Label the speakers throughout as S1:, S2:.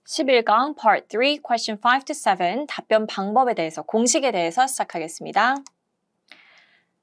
S1: 11강 Part 3 Question 5 to 7 답변 방법에 대해서 공식에 대해서 시작하겠습니다.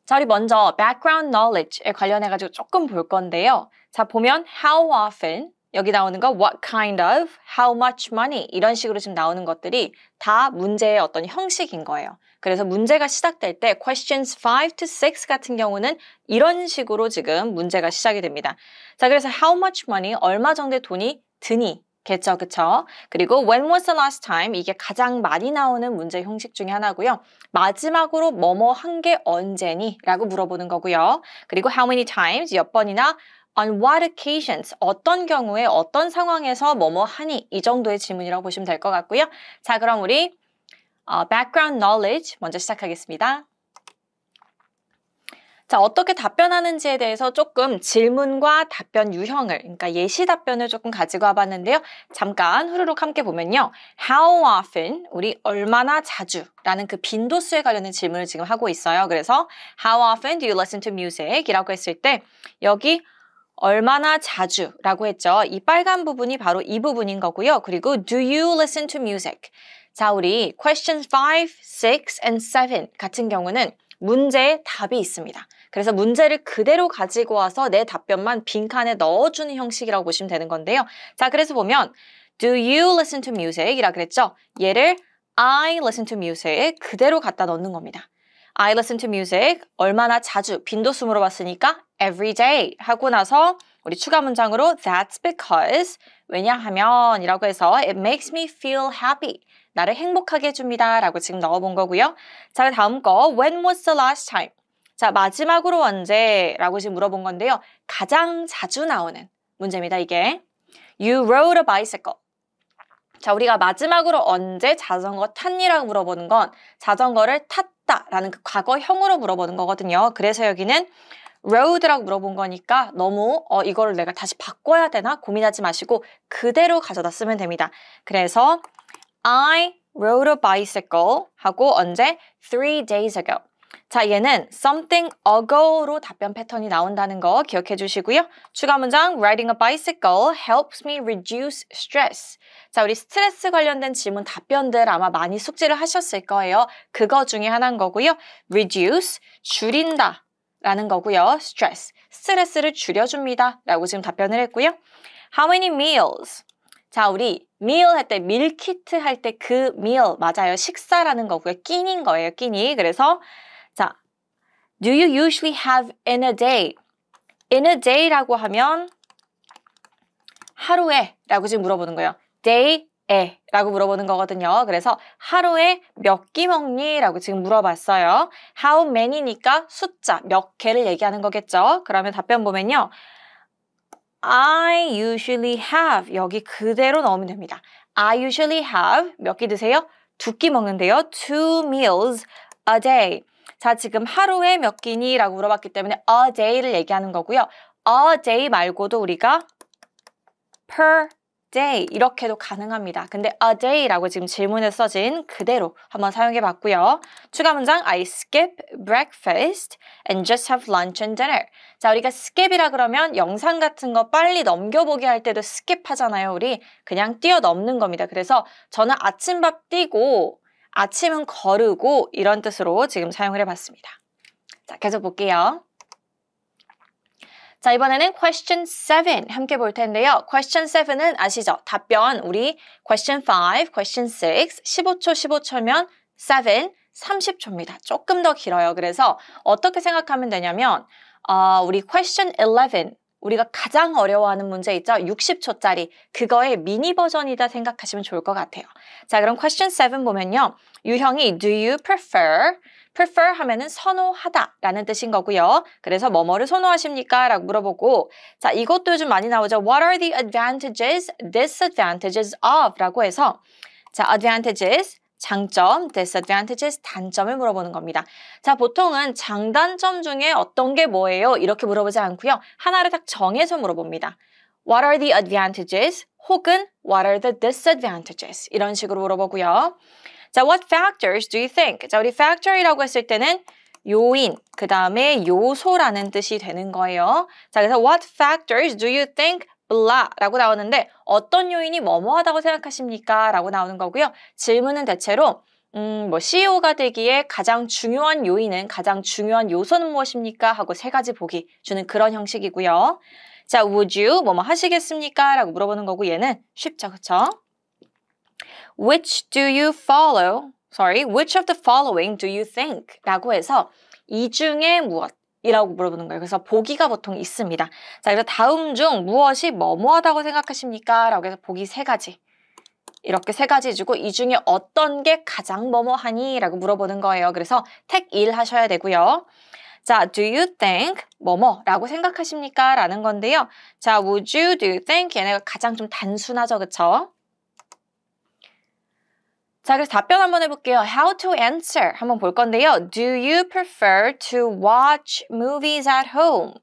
S1: 자, 우리 먼저 background knowledge에 관련해가지고 조금 볼 건데요. 자, 보면 how often 여기 나오는 거 what kind of, how much money 이런 식으로 지금 나오는 것들이 다 문제의 어떤 형식인 거예요. 그래서 문제가 시작될 때 questions 5 to 6 같은 경우는 이런 식으로 지금 문제가 시작이 됩니다. 자, 그래서 how much money 얼마 정도의 돈이 드니 겠죠, 그쵸? 그리고 when was the last time 이게 가장 많이 나오는 문제 형식 중에 하나고요. 마지막으로 뭐뭐 한 게 언제니? 라고 물어보는 거고요. 그리고 how many times 몇 번이나 on what occasions 어떤 경우에 어떤 상황에서 뭐뭐 하니? 이 정도의 질문이라고 보시면 될 것 같고요. 자, 그럼 우리 background knowledge 먼저 시작하겠습니다. 자, 어떻게 답변하는지에 대해서 조금 질문과 답변 유형을, 그러니까 예시 답변을 조금 가지고 와봤는데요. 잠깐 후루룩 함께 보면요. How often, 우리 얼마나 자주 라는 그 빈도수에 관련된 질문을 지금 하고 있어요. 그래서 How often do you listen to music? 이라고 했을 때 여기 얼마나 자주 라고 했죠. 이 빨간 부분이 바로 이 부분인 거고요. 그리고 Do you listen to music? 자, 우리 questions 5, 6, and 7 같은 경우는 문제에 답이 있습니다. 그래서 문제를 그대로 가지고 와서 내 답변만 빈칸에 넣어주는 형식이라고 보시면 되는 건데요. 자, 그래서 보면 Do you listen to music? 이라 그랬죠. 얘를 I listen to music 그대로 갖다 넣는 겁니다. I listen to music 얼마나 자주 빈도수 물어봤으니까 every day 하고 나서 우리 추가 문장으로 That's because 왜냐하면 이라고 해서 It makes me feel happy 나를 행복하게 해줍니다 라고 지금 넣어본 거고요. 자, 다음 거 When was the last time? 자, 마지막으로 언제? 라고 지금 물어본 건데요. 가장 자주 나오는 문제입니다, 이게. You rode a bicycle. 자, 우리가 마지막으로 언제 자전거 탔니라고 물어보는 건 자전거를 탔다라는 그 과거형으로 물어보는 거거든요. 그래서 여기는 rode라고 물어본 거니까 너무 이거를 내가 다시 바꿔야 되나 고민하지 마시고 그대로 가져다 쓰면 됩니다. 그래서 I rode a bicycle 하고 언제? 3 days ago. 자, 얘는 something ago로 답변 패턴이 나온다는 거 기억해 주시고요. 추가 문장 riding a bicycle helps me reduce stress. 자, 우리 스트레스 관련된 질문 답변들 아마 많이 숙지를 하셨을 거예요. 그거 중에 하나인 거고요. reduce, 줄인다 라는 거고요. stress, 스트레스를 줄여줍니다 라고 지금 답변을 했고요. how many meals? 자, 우리 meal 할 때 밀키트 할 때 그 meal 맞아요. 식사라는 거고요. 끼니인 거예요. 끼니. 그래서 자, do you usually have in a day? in a day라고 하면 하루에 라고 지금 물어보는 거예요. day에 라고 물어보는 거거든요. 그래서 하루에 몇 끼 먹니? 라고 지금 물어봤어요. how many니까 숫자, 몇 개를 얘기하는 거겠죠. 그러면 답변 보면요. I usually have 여기 그대로 넣으면 됩니다. I usually have 몇 끼 드세요? 2끼 먹는데요. 2 meals a day. 자, 지금 하루에 몇 끼니? 라고 물어봤기 때문에 a day를 얘기하는 거고요. a day 말고도 우리가 per day 이렇게도 가능합니다. 근데 a day라고 지금 질문에 써진 그대로 한번 사용해 봤고요. 추가 문장 I skip breakfast and just have lunch and dinner. 자, 우리가 skip이라 그러면 영상 같은 거 빨리 넘겨보기 할 때도 skip 하잖아요. 우리 그냥 뛰어넘는 겁니다. 그래서 저는 아침밥 뛰고 아침은 거르고 이런 뜻으로 지금 사용을 해봤습니다. 자, 계속 볼게요. 자, 이번에는 question 7 함께 볼 텐데요. question 7은 아시죠? 답변 우리 question 5, question 6, 15초, 15초면 7, 30초입니다. 조금 더 길어요. 그래서 어떻게 생각하면 되냐면 우리 question 11 우리가 가장 어려워하는 문제 있죠? 60초짜리 그거의 미니 버전이다 생각하시면 좋을 것 같아요. 자, 그럼 question 7 보면요. 유형이 do you prefer? prefer 하면은 선호하다 라는 뜻인 거고요. 그래서 뭐뭐를 선호하십니까? 라고 물어보고 자, 이것도 요즘 많이 나오죠. What are the advantages, disadvantages of? 라고 해서 자, advantages 장점, disadvantages, 단점을 물어보는 겁니다. 자, 보통은 장단점 중에 어떤 게 뭐예요? 이렇게 물어보지 않고요. 하나를 딱 정해서 물어봅니다. What are the advantages? 혹은 What are the disadvantages? 이런 식으로 물어보고요. 자, what factors do you think? 자, 우리 factor이라고 했을 때는 요인, 그 다음에 요소라는 뜻이 되는 거예요. 자, 그래서 what factors do you think blah 라고 나오는데 어떤 요인이 뭐뭐하다고 생각하십니까? 라고 나오는 거고요. 질문은 대체로 CEO가 되기에 가장 중요한 요인은, 가장 중요한 요소는 무엇입니까? 하고 세 가지 보기 주는 그런 형식이고요. 자, would you 뭐뭐 하시겠습니까? 라고 물어보는 거고 얘는 쉽죠, 그쵸? Which do you follow? Which of the following do you think? 라고 해서 이 중에 무엇? 이라고 물어보는 거예요. 그래서 보기가 보통 있습니다. 자, 그래서 다음 중 무엇이 뭐뭐하다고 생각하십니까? 라고 해서 보기 세 가지. 이렇게 세 가지 주고 이 중에 어떤 게 가장 뭐뭐하니? 라고 물어보는 거예요. 그래서 택 1 하셔야 되고요. 자, do you think 뭐뭐라고 생각하십니까? 라는 건데요. 자, would you, do you think 얘네가 가장 좀 단순하죠, 그쵸? 자, 그래서 답변 한번 해볼게요. How to answer 한번 볼 건데요. Do you prefer to watch movies at home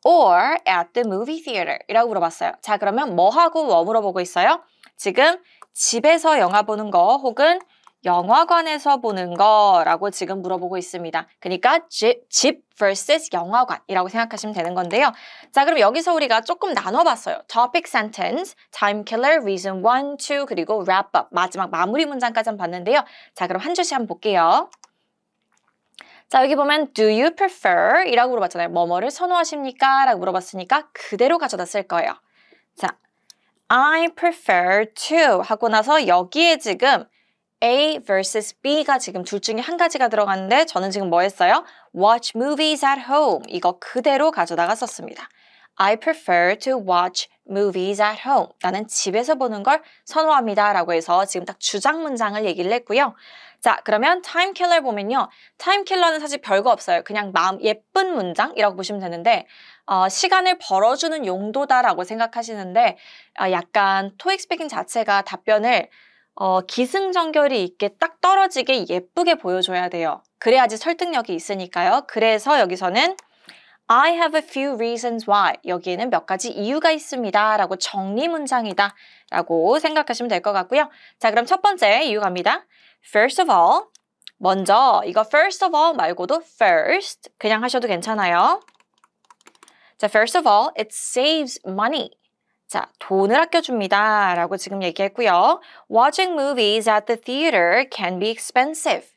S1: or at the movie theater? 이라고 물어봤어요. 자, 그러면 뭐하고 뭐 물어보고 있어요? 지금 집에서 영화 보는 거 혹은 영화관에서 보는 거라고 지금 물어보고 있습니다. 그러니까 집 vs 영화관이라고 생각하시면 되는 건데요. 자, 그럼 여기서 우리가 조금 나눠봤어요. Topic sentence, time killer, reason 1, 2, 그리고 wrap up, 마지막 마무리 문장까지 한번 봤는데요. 자, 그럼 한 줄씩 한번 볼게요. 자, 여기 보면 do you prefer? 이라고 물어봤잖아요. 뭐뭐를 선호하십니까? 라고 물어봤으니까 그대로 가져다 쓸 거예요. 자, I prefer to 하고 나서 여기에 지금 A vs B가 지금 둘 중에 한 가지가 들어갔는데 저는 지금 뭐 했어요? Watch movies at home. 이거 그대로 가져다가 썼습니다. I prefer to watch movies at home. 나는 집에서 보는 걸 선호합니다. 라고 해서 지금 딱 주장 문장을 얘기를 했고요. 자, 그러면 time killer 보면요. time killer는 사실 별거 없어요. 그냥 예쁜 문장이라고 보시면 되는데 시간을 벌어주는 용도다라고 생각하시는데 약간 토익 스피킹 자체가 답변을 기승전결이 있게 딱 떨어지게 예쁘게 보여줘야 돼요. 그래야지 설득력이 있으니까요. 그래서 여기서는 I have a few reasons why. 여기에는 몇 가지 이유가 있습니다. 라고 정리 문장이다. 라고 생각하시면 될 것 같고요. 자, 그럼 첫 번째 이유 갑니다. First of all. 먼저 이거 first of all 말고도 first 그냥 하셔도 괜찮아요. 자, first of all, it saves money. 자, 돈을 아껴줍니다. 라고 지금 얘기했고요. Watching movies at the theater can be expensive.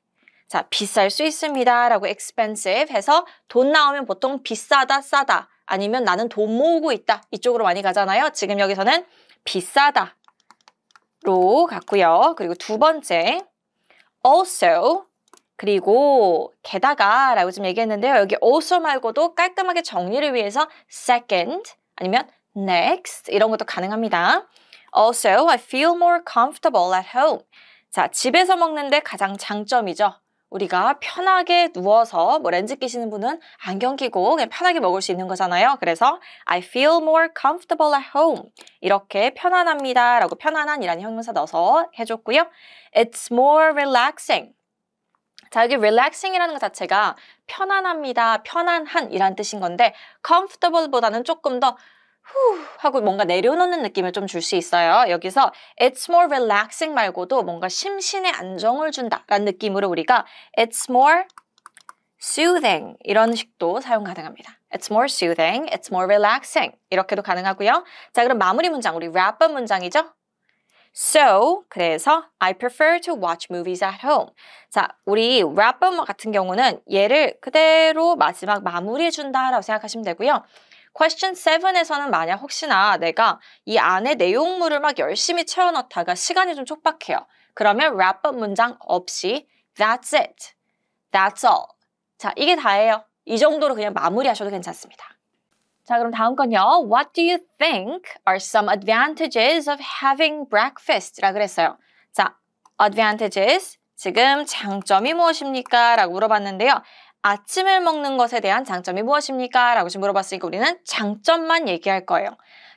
S1: 자, 비쌀 수 있습니다. 라고 expensive 해서 돈 나오면 보통 비싸다, 싸다. 아니면 나는 돈 모으고 있다. 이쪽으로 많이 가잖아요. 지금 여기서는 비싸다. 로 갔고요. 그리고 두 번째, also. 그리고 게다가 라고 지금 얘기했는데요. 여기 also 말고도 깔끔하게 정리를 위해서 second 아니면 next 이런 것도 가능합니다. Also, I feel more comfortable at home. 자, 집에서 먹는데 가장 장점이죠. 우리가 편하게 누워서 렌즈 끼시는 분은 안경 끼고 그냥 편하게 먹을 수 있는 거잖아요. 그래서 I feel more comfortable at home. 이렇게 편안합니다. 라고 편안한이라는 형용사 넣어서 해줬고요. It's more relaxing. 자, 여기 relaxing이라는 것 자체가 편안합니다. 편안한 이란 뜻인 건데 comfortable보다는 조금 더 하고 뭔가 내려놓는 느낌을 좀 줄 수 있어요. 여기서 it's more relaxing 말고도 뭔가 심신에 안정을 준다라는 느낌으로 우리가 it's more soothing 이런 식도 사용 가능합니다. It's more soothing, it's more relaxing 이렇게도 가능하고요. 자, 그럼 마무리 문장 우리 wrap up 문장이죠? So, 그래서 I prefer to watch movies at home. 자, 우리 wrap up 같은 경우는 얘를 그대로 마지막 마무리해준다라고 생각하시면 되고요. Question 7에서는 만약 혹시나 내가 이 안에 내용물을 막 열심히 채워 넣다가 시간이 좀 촉박해요. 그러면 wrap up 문장 없이 That's it. That's all. 자, 이게 다예요. 이 정도로 그냥 마무리하셔도 괜찮습니다. 자, 그럼 다음 건요. What do you think are some advantages of having breakfast? 라 그랬어요. 자, advantages. 지금 장점이 무엇입니까? 라고 물어봤는데요. 아침을 먹는 것에 대한 장점이 무엇입니까? 라고 지금 물어봤으니까 우리는 장점만 얘기할 거예요.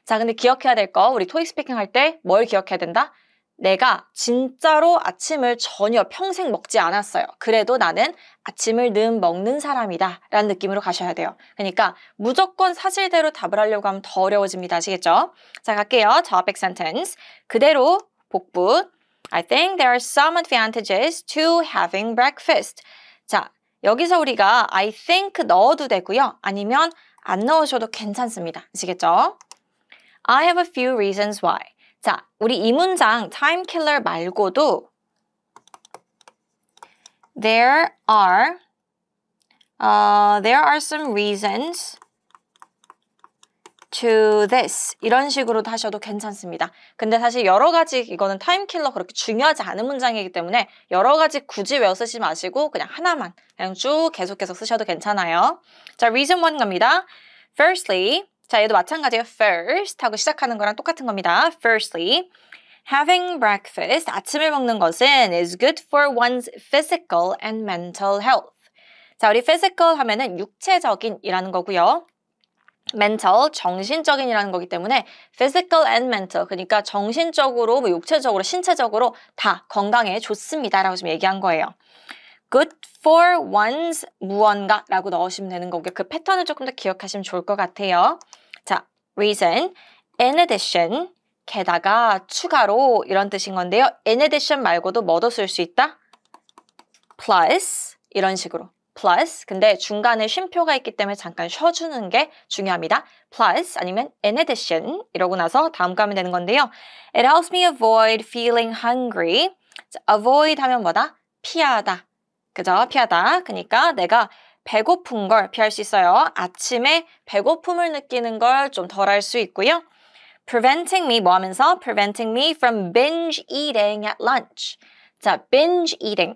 S1: 자, 근데 기억해야 될 거, 우리 토익 스피킹 할 때 뭘 기억해야 된다? 내가 진짜로 아침을 전혀 평생 먹지 않았어요. 그래도 나는 아침을 늘 먹는 사람이다 라는 느낌으로 가셔야 돼요. 그러니까 무조건 사실대로 답을 하려고 하면 더 어려워집니다. 아시겠죠? 자, 갈게요. topic sentence. 그대로 복부. I think there are some advantages to having breakfast. 자, 여기서 우리가 I think 넣어도 되고요. 아니면 안 넣으셔도 괜찮습니다. 아시겠죠? I have a few reasons why. 자, 우리 이 문장 time killer 말고도 there are some reasons to this 이런 식으로도 하셔도 괜찮습니다. 근데 사실 여러 가지 이거는 타임킬러 그렇게 중요하지 않은 문장이기 때문에 여러 가지 굳이 외워 쓰지 마시고 그냥 하나만 그냥 쭉 계속 쓰셔도 괜찮아요. 자, reason 1 갑니다. Firstly, 자 얘도 마찬가지예요. First 하고 시작하는 거랑 똑같은 겁니다. Firstly, having breakfast, 아침을 먹는 것은 is good for one's physical and mental health. 자, 우리 physical 하면은 육체적인이라는 거고요. mental, 정신적인이라는 거기 때문에 physical and mental, 그러니까 정신적으로, 뭐 육체적으로, 신체적으로 다 건강에 좋습니다 라고 지금 얘기한 거예요. good for one's 무언가 라고 넣으시면 되는 거고요. 그 패턴을 조금 더 기억하시면 좋을 것 같아요. 자, reason, in addition, 게다가, 추가로 이런 뜻인 건데요. in addition 말고도 뭐도 쓸 수 있다? plus, 이런 식으로. plus, 근데 중간에 쉼표가 있기 때문에 잠깐 쉬어주는 게 중요합니다. plus 아니면 in addition 이러고 나서 다음 거 하면 되는 건데요. It helps me avoid feeling hungry. 자, avoid 하면 뭐다? 피하다. 그죠? 피하다. 그러니까 내가 배고픈 걸 피할 수 있어요. 아침에 배고픔을 느끼는 걸 좀 덜 할 수 있고요. Preventing me 뭐 하면서? Preventing me from binge eating at lunch. 자, binge eating.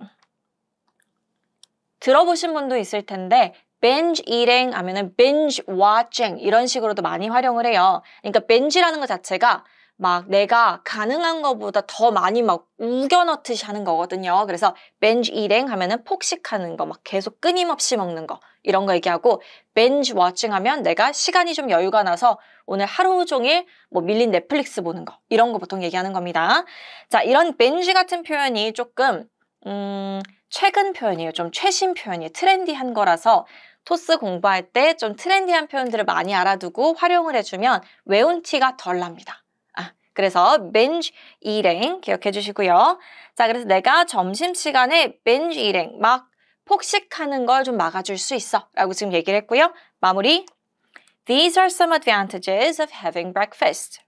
S1: 들어보신 분도 있을 텐데 binge eating 하면은 binge watching 이런 식으로도 많이 활용을 해요. 그러니까 binge라는 것 자체가 막 내가 가능한 것보다 더 많이 막 우겨 넣듯이 하는 거거든요. 그래서 binge eating 하면은 폭식하는 거, 막 계속 끊임없이 먹는 거 이런 거 얘기하고 binge watching 하면 내가 시간이 좀 여유가 나서 오늘 하루 종일 뭐 밀린 넷플릭스 보는 거 이런 거 보통 얘기하는 겁니다. 자, 이런 binge 같은 표현이 조금 최근 표현이에요. 좀 최신 표현이에요. 트렌디한 거라서 토스 공부할 때 좀 트렌디한 표현들을 많이 알아두고 활용을 해주면 외운 티가 덜 납니다. 그래서 binge eating 기억해 주시고요. 자, 그래서 내가 점심시간에 binge eating 막 폭식하는 걸 좀 막아줄 수 있어 라고 지금 얘기를 했고요. 마무리. These are some advantages of having breakfast.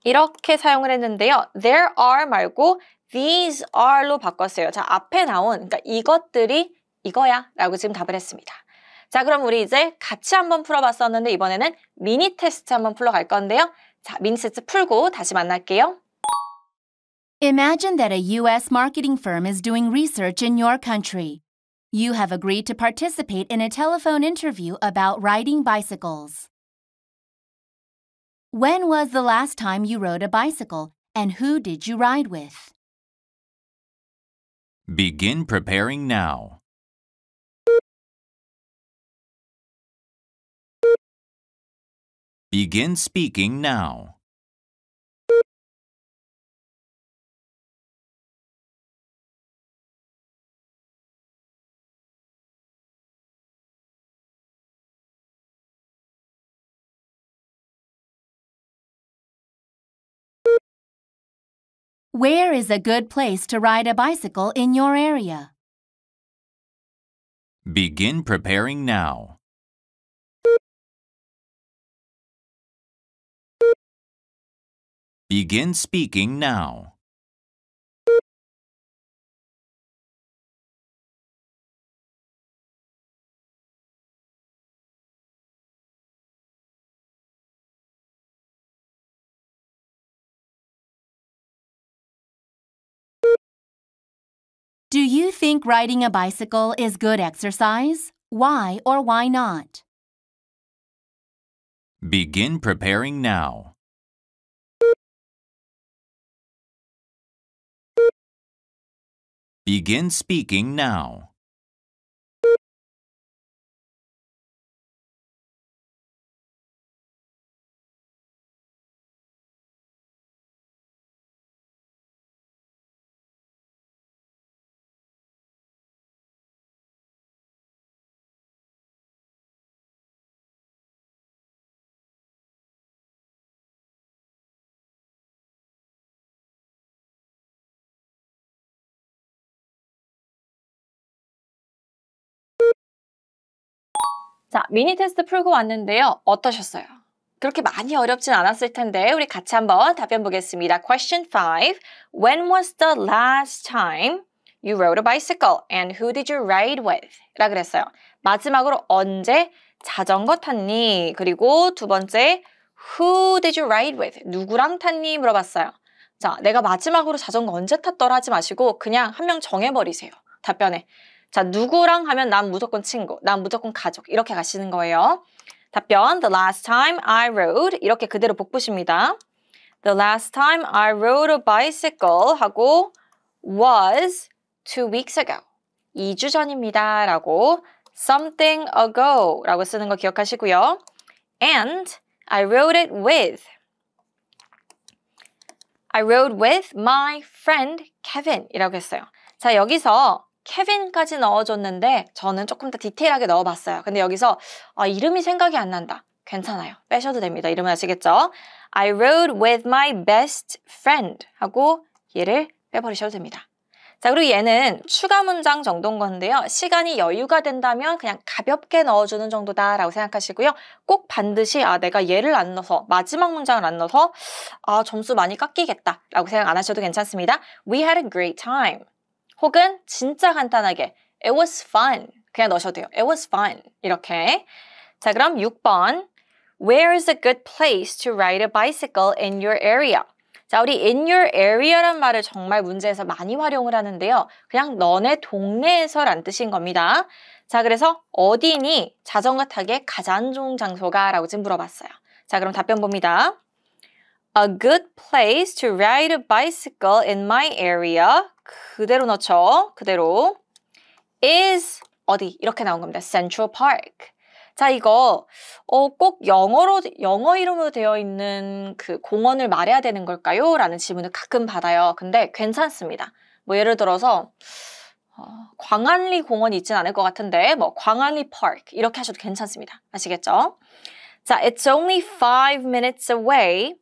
S1: 이렇게 사용을 했는데요. There are 말고 these are로 바꿨어요. 자, 앞에 나온 그러니까 이것들이 이거야 라고 지금 답을 했습니다. 자, 그럼 우리 이제 같이 한번 풀어봤었는데 이번에는 미니 테스트 한번 풀러갈 건데요. 자, 미니 테스트 풀고 다시 만날게요.
S2: Imagine that a U.S. marketing firm is doing research in your country. You have agreed to participate in a telephone interview about riding bicycles. When was the last time you rode a bicycle, and who did you ride with?
S3: Begin preparing now. Begin speaking now.
S2: Where is a good place to ride a bicycle in your area?
S3: Begin preparing now. Begin speaking now.
S2: Do you think riding a bicycle is good exercise? Why or why not?
S3: Begin preparing now. Begin speaking now.
S1: 자, 미니 테스트 풀고 왔는데요. 어떠셨어요? 그렇게 많이 어렵진 않았을 텐데 우리 같이 한번 답변 보겠습니다. Question 5. When was the last time you rode a bicycle and who did you ride with? 라 그랬어요. 마지막으로 언제 자전거 탔니? 그리고 두 번째 Who did you ride with? 누구랑 탔니? 물어봤어요. 자, 내가 마지막으로 자전거 언제 탔더라 하지 마시고 그냥 한 명 정해버리세요. 답변에. 자, 누구랑 하면 난 무조건 친구, 난 무조건 가족 이렇게 가시는 거예요. 답변 The last time I rode 이렇게 그대로 복붙입니다. The last time I rode a bicycle 하고 was 2 weeks ago. 2주 전입니다. 라고 something ago 라고 쓰는 거 기억하시고요. And I rode it with my friend Kevin 이라고 했어요. 자, 여기서 케빈까지 넣어줬는데 저는 조금 더 디테일하게 넣어봤어요. 근데 여기서 이름이 생각이 안 난다. 괜찮아요. 빼셔도 됩니다. 이름은 아시겠죠? I rode with my best friend 하고 얘를 빼버리셔도 됩니다. 자, 그리고 얘는 추가 문장 정도인 건데요. 시간이 여유가 된다면 그냥 가볍게 넣어주는 정도다라고 생각하시고요. 꼭 반드시 내가 얘를 안 넣어서 마지막 문장을 안 넣어서 점수 많이 깎이겠다라고 생각 안 하셔도 괜찮습니다. We had a great time. 혹은 진짜 간단하게 It was fun. 그냥 넣으셔도 돼요. It was fun. 이렇게. 자, 그럼 6번. Where is a good place to ride a bicycle in your area? 자, 우리 in your area란 말을 정말 문제에서 많이 활용을 하는데요. 그냥 너네 동네에서란 뜻인 겁니다. 자, 그래서 어디니 자전거 타기에 가장 좋은 장소가? 라고 지금 물어봤어요. 자, 그럼 답변 봅니다. A good place to ride a bicycle in my area. 그대로 넣죠. 그대로. is 어디? 이렇게 나온 겁니다. Central Park. 자, 이거 꼭 영어 이름으로 되어 있는 그 공원을 말해야 되는 걸까요? 라는 질문을 가끔 받아요. 근데 괜찮습니다. 뭐 예를 들어서 광안리 공원이 있진 않을 것 같은데 뭐 광안리 Park 이렇게 하셔도 괜찮습니다. 아시겠죠? 자, it's only 5 minutes away.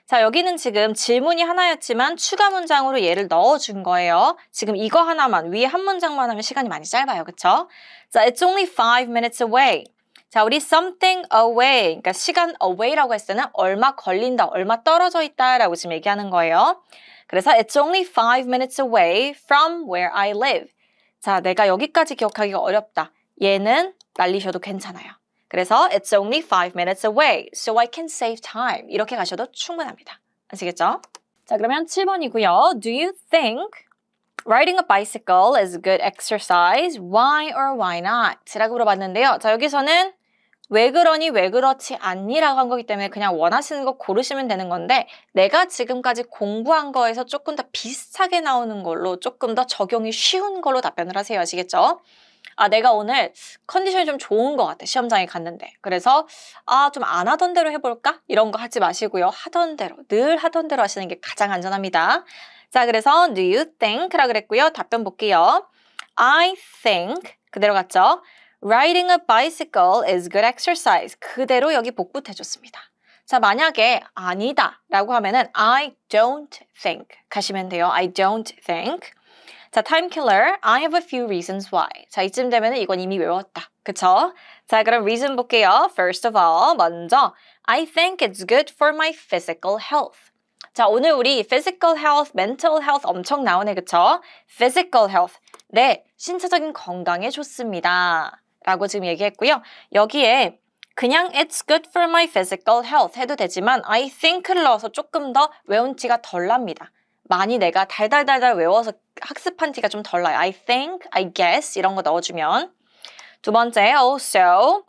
S1: 자, 여기는 지금 질문이 하나였지만 추가 문장으로 얘를 넣어준 거예요. 지금 이거 하나만, 위에 한 문장만 하면 시간이 많이 짧아요. 그쵸? 자, it's only 5 minutes away. 자, 우리 something away, 그러니까 시간 away라고 했을 때는 얼마 걸린다, 얼마 떨어져 있다라고 지금 얘기하는 거예요. 그래서 it's only 5 minutes away from where I live. 자, 내가 여기까지 기억하기가 어렵다. 얘는 날리셔도 괜찮아요. 그래서 it's only 5 minutes away, so I can save time. 이렇게 가셔도 충분합니다. 아시겠죠? 자, 그러면 7번이고요. Do you think riding a bicycle is a good exercise? Why or why not? 라고 물어봤는데요. 자, 여기서는 왜 그러니 왜 그렇지 않니? 라고 한 거기 때문에 그냥 원하시는 거 고르시면 되는 건데 내가 지금까지 공부한 거에서 조금 더 비슷하게 나오는 걸로 조금 더 적용이 쉬운 걸로 답변을 하세요. 아시겠죠? 내가 오늘 컨디션이 좀 좋은 것 같아. 시험장에 갔는데. 그래서 좀 안 하던 대로 해볼까? 이런 거 하지 마시고요. 하던 대로, 늘 하던 대로 하시는 게 가장 안전합니다. 자, 그래서 do you think? 라 그랬고요. 답변 볼게요. I think 그대로 갔죠? Riding a bicycle is good exercise. 그대로 여기 복붙해줬습니다. 자, 만약에 아니다 라고 하면은 I don't think 가시면 돼요. I don't think. 자, time killer. I have a few reasons why. 자, 이쯤 되면은 이건 이미 외웠다. 그쵸? 자, 그럼 reason 볼게요. First of all, 먼저 I think it's good for my physical health. 자, 오늘 우리 physical health, mental health 엄청 나오네, 그쵸? physical health. 네, 신체적인 건강에 좋습니다. 라고 지금 얘기했고요. 여기에 그냥 it's good for my physical health 해도 되지만 I think를 넣어서 조금 더 외운 티가 덜 납니다. 많이 내가 달달달달 외워서 학습한 티가 좀 덜 나요. I think, I guess 이런 거 넣어주면. 두 번째, also,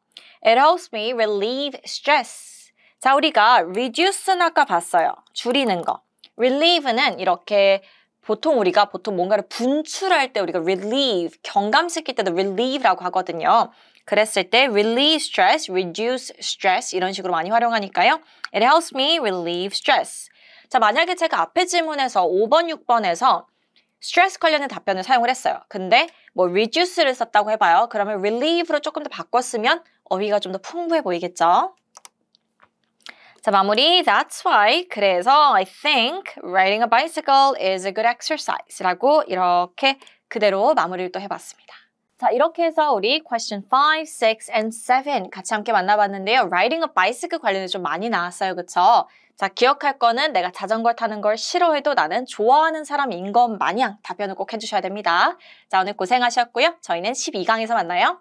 S1: it helps me relieve stress. 자, 우리가 reduce는 아까 봤어요. 줄이는 거. relieve는 이렇게 우리가 뭔가를 분출할 때 우리가 relieve, 경감시킬 때도 relieve라고 하거든요. 그랬을 때 relieve stress, reduce stress 이런 식으로 많이 활용하니까요. It helps me relieve stress. 자, 만약에 제가 앞에 질문에서 5번, 6번에서 스트레스 관련된 답변을 사용을 했어요. 근데 뭐 reduce를 썼다고 해봐요. 그러면 relieve로 조금 더 바꿨으면 어휘가 좀 더 풍부해 보이겠죠? 자, 마무리. That's why. 그래서 I think riding a bicycle is a good exercise 라고 이렇게 그대로 마무리를 또 해봤습니다. 자, 이렇게 해서 우리 question 5, 6, and 7 같이 함께 만나봤는데요. Riding a bicycle 관련해서 좀 많이 나왔어요. 그쵸? 자, 기억할 거는 내가 자전거 타는 걸 싫어해도 나는 좋아하는 사람인 것 마냥 답변을 꼭 해주셔야 됩니다. 자, 오늘 고생하셨고요. 저희는 12강에서 만나요.